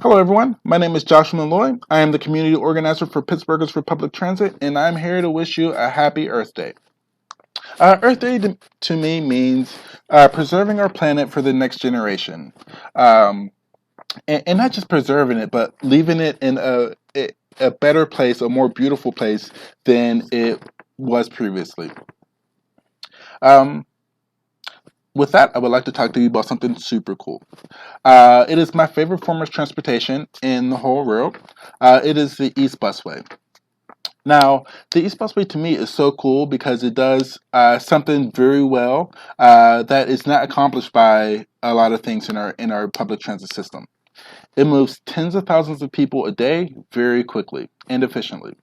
Hello everyone, my name is Josh Malloy. I am the community organizer for Pittsburgh Earth for Public Transit, and I'm here to wish you a happy Earth Day. Earth Day to me means preserving our planet for the next generation. Um, and not just preserving it, but leaving it in a better place, a more beautiful place than it was previously. Um, with that, I would like to talk to you about something super cool. It is my favorite form of transportation in the whole world. It is the East Busway. Now, the East Busway to me is so cool because it does something very well that is not accomplished by a lot of things in our public transit system. It moves tens of thousands of people a day very quickly and efficiently.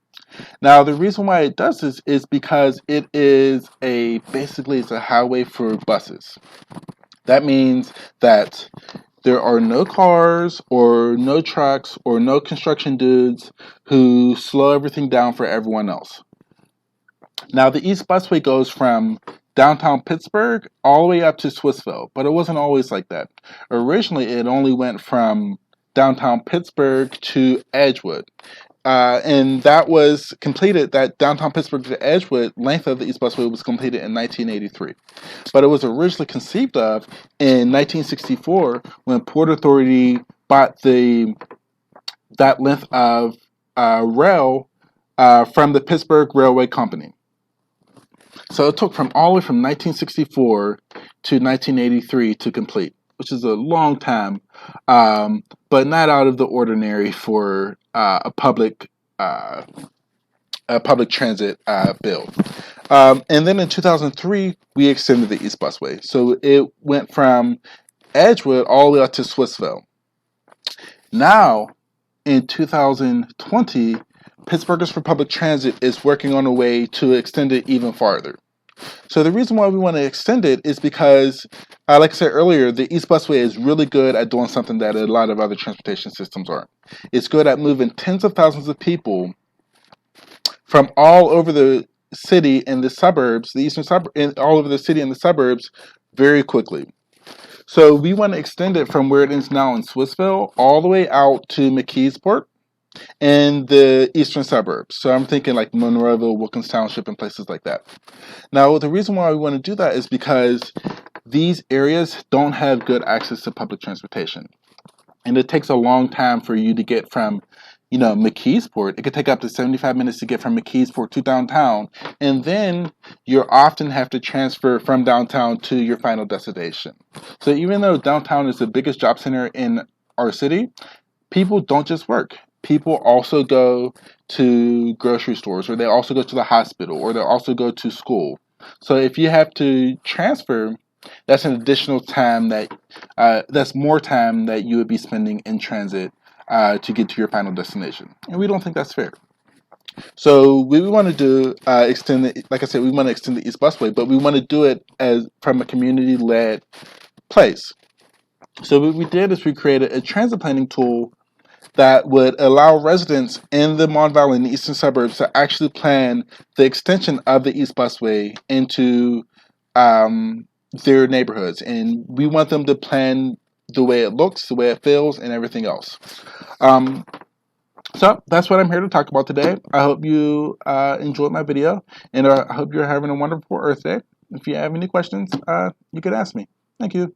Now, the reason why it does this is because it is basically it's a highway for buses. That means that there are no cars or no trucks or no construction dudes who slow everything down for everyone else. Now, the East Busway goes from downtown Pittsburgh all the way up to Swissville, but it wasn't always like that. Originally, it only went from downtown Pittsburgh to Edgewood. And that was completed, that downtown Pittsburgh to Edgewood length of the East Busway was completed in 1983. But it was originally conceived of in 1964 when Port Authority bought that length of rail from the Pittsburgh Railway Company. So it took from all the way from 1964 to 1983 to complete, which is a long time, but not out of the ordinary for a public transit build. And then in 2003, we extended the East Busway. So it went from Edgewood all the way up to Swissville. Now, in 2020, Pittsburgh for Public Transit is working on a way to extend it even farther. So the reason why we want to extend it is because, like I said earlier, the East Busway is really good at doing something that a lot of other transportation systems aren't. It's good at moving tens of thousands of people from all over the city and the suburbs, the eastern suburb, all over the city and the suburbs, very quickly. So we want to extend it from where it is now in Swissville all the way out to McKeesport and the eastern suburbs. So I'm thinking like Monroeville, Wilkins Township, and places like that. Now, the reason why we want to do that is because these areas don't have good access to public transportation. And it takes a long time for you to get from, McKeesport. It could take up to 75 minutes to get from McKeesport to downtown. And then you often have to transfer from downtown to your final destination. So even though downtown is the biggest job center in our city, people don't just work. People also go to grocery stores, or they also go to the hospital, or they also go to school. So if you have to transfer, that's an additional time that's more time that you would be spending in transit to get to your final destination. And we don't think that's fair. So we want to do like I said, we want to extend the East Busway, but we want to do it as from a community-led place. So what we did is we created a transit planning tool that would allow residents in the Mon Valley and the eastern suburbs to actually plan the extension of the East Busway into their neighborhoods. And we want them to plan the way it looks, the way it feels, and everything else. So that's what I'm here to talk about today. I hope you enjoyed my video, and I hope you're having a wonderful Earth Day. If you have any questions, you can ask me. Thank you.